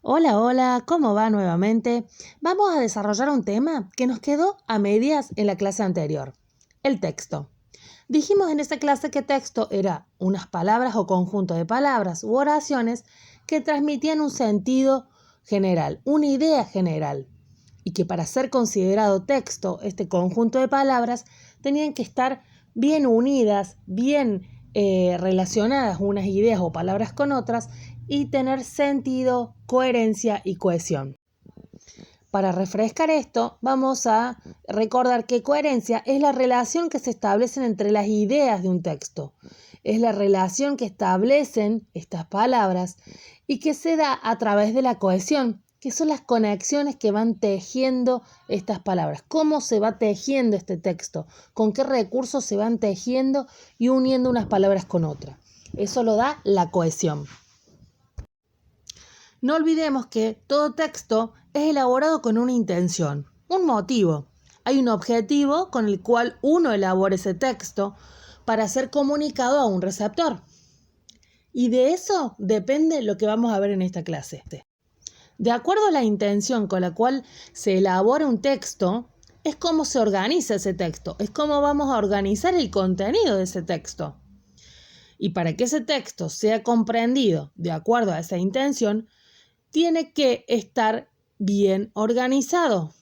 Hola, hola, ¿cómo va nuevamente? Vamos a desarrollar un tema que nos quedó a medias en la clase anterior, el texto. Dijimos en esa clase que texto era unas palabras o conjunto de palabras u oraciones que transmitían un sentido general, una idea general, y que para ser considerado texto, este conjunto de palabras tenían que estar bien unidas, bien relacionadas unas ideas o palabras con otras y tener sentido, coherencia y cohesión. Para refrescar esto, vamos a recordar que coherencia es la relación que se establece entre las ideas de un texto. Es la relación que establecen estas palabras y que se da a través de la cohesión, que son las conexiones que van tejiendo estas palabras. ¿Cómo se va tejiendo este texto? ¿Con qué recursos se van tejiendo y uniendo unas palabras con otras? Eso lo da la cohesión. No olvidemos que todo texto es elaborado con una intención, un motivo. Hay un objetivo con el cual uno elabora ese texto para ser comunicado a un receptor. Y de eso depende lo que vamos a ver en esta clase. De acuerdo a la intención con la cual se elabora un texto, es cómo se organiza ese texto, es cómo vamos a organizar el contenido de ese texto. Y para que ese texto sea comprendido de acuerdo a esa intención, tiene que estar bien organizado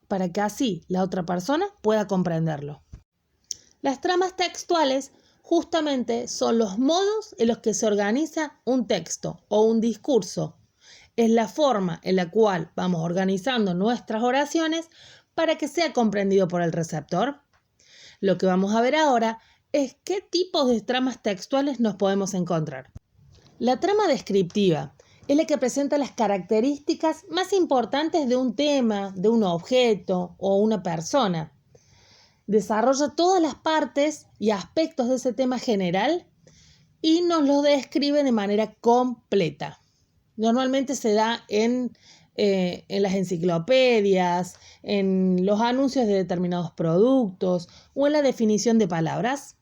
para que así la otra persona pueda comprenderlo. Las tramas textuales justamente son los modos en los que se organiza un texto o un discurso. Es la forma en la cual vamos organizando nuestras oraciones para que sea comprendido por el receptor. Lo que vamos a ver ahora es qué tipos de tramas textuales nos podemos encontrar. La trama descriptiva es la que presenta las características más importantes de un tema, de un objeto o una persona. Desarrolla todas las partes y aspectos de ese tema general y nos lo describe de manera completa. Normalmente se da en las enciclopedias, en los anuncios de determinados productos o en la definición de palabras.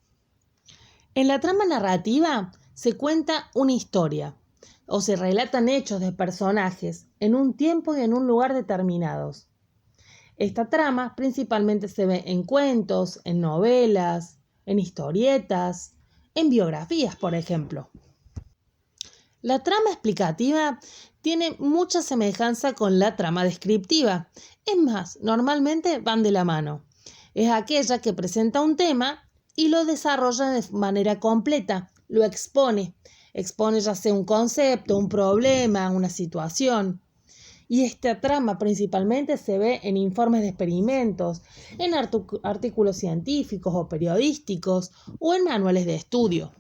En la trama narrativa se cuenta una historia o se relatan hechos de personajes en un tiempo y en un lugar determinados. Esta trama principalmente se ve en cuentos, en novelas, en historietas, en biografías, por ejemplo. La trama explicativa tiene mucha semejanza con la trama descriptiva. Es más, normalmente van de la mano. Es aquella que presenta un tema y lo desarrolla de manera completa, lo expone ya sea un concepto, un problema, una situación. Y esta trama principalmente se ve en informes de experimentos, en artículos científicos o periodísticos o en manuales de estudio.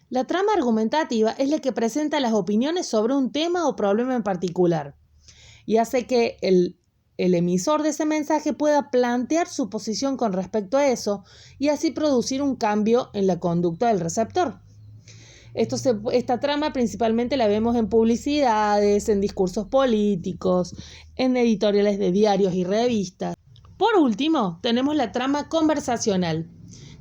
La trama argumentativa es la que presenta las opiniones sobre un tema o problema en particular y hace que el emisor de ese mensaje pueda plantear su posición con respecto a eso y así producir un cambio en la conducta del receptor. Esta trama principalmente la vemos en publicidades, en discursos políticos, en editoriales de diarios y revistas. Por último, tenemos la trama conversacional.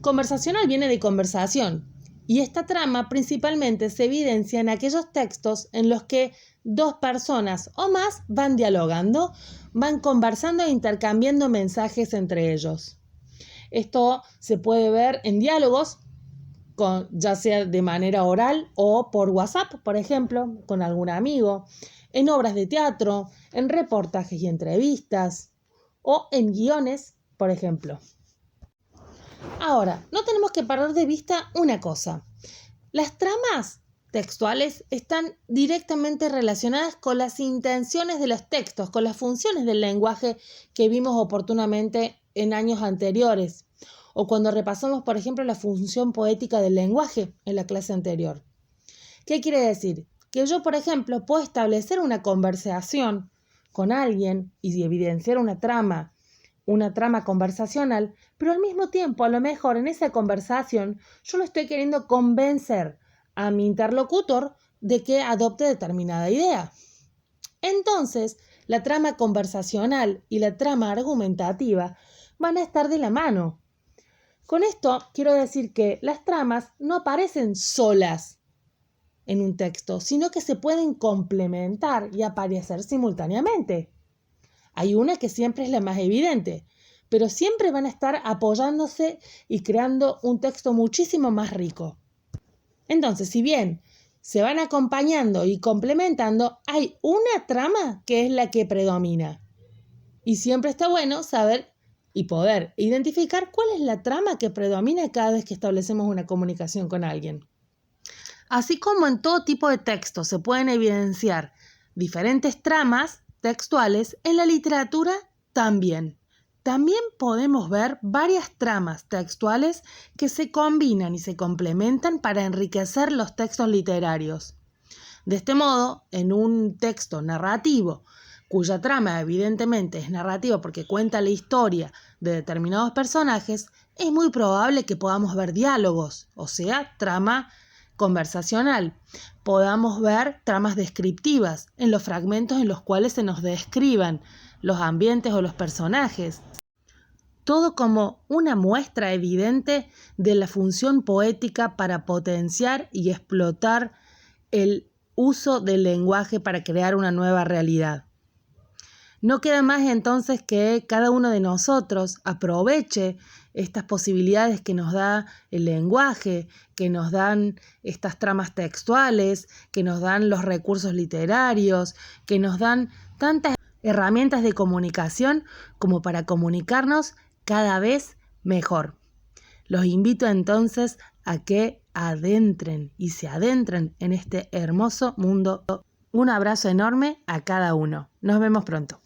Conversacional viene de conversación y esta trama principalmente se evidencia en aquellos textos en los que dos personas o más van dialogando, van conversando e intercambiando mensajes entre ellos. Esto se puede ver en diálogos, ya sea de manera oral o por WhatsApp, por ejemplo, con algún amigo, en obras de teatro, en reportajes y entrevistas o en guiones, por ejemplo. Ahora, no tenemos que perder de vista una cosa. Las tramas textuales están directamente relacionadas con las intenciones de los textos, con las funciones del lenguaje que vimos oportunamente en años anteriores, o cuando repasamos, por ejemplo, la función poética del lenguaje en la clase anterior. ¿Qué quiere decir? Que yo, por ejemplo, puedo establecer una conversación con alguien y evidenciar una trama conversacional, pero al mismo tiempo, a lo mejor en esa conversación, yo lo estoy queriendo convencer a mi interlocutor de que adopte determinada idea. Entonces, la trama conversacional y la trama argumentativa van a estar de la mano. Con esto quiero decir que las tramas no aparecen solas. en un texto, sino que se pueden complementar y aparecer simultáneamente. Hay una que siempre es la más evidente, pero siempre van a estar apoyándose y creando un texto muchísimo más rico. Entonces, si bien se van acompañando y complementando, hay una trama que es la que predomina. Y siempre está bueno saber y poder identificar cuál es la trama que predomina cada vez que establecemos una comunicación con alguien. Así como en todo tipo de texto se pueden evidenciar diferentes tramas textuales, en la literatura también. También podemos ver varias tramas textuales que se combinan y se complementan para enriquecer los textos literarios. De este modo, en un texto narrativo, cuya trama evidentemente es narrativa porque cuenta la historia de determinados personajes, es muy probable que podamos ver diálogos, o sea, trama conversacional. Podamos ver tramas descriptivas en los fragmentos en los cuales se nos describan los ambientes o los personajes. Todo como una muestra evidente de la función poética para potenciar y explotar el uso del lenguaje para crear una nueva realidad. No queda más entonces que cada uno de nosotros aproveche estas posibilidades que nos da el lenguaje, que nos dan estas tramas textuales, que nos dan los recursos literarios, que nos dan tantas herramientas de comunicación como para comunicarnos cada vez mejor. Los invito entonces a que se adentren en este hermoso mundo. Un abrazo enorme a cada uno. Nos vemos pronto.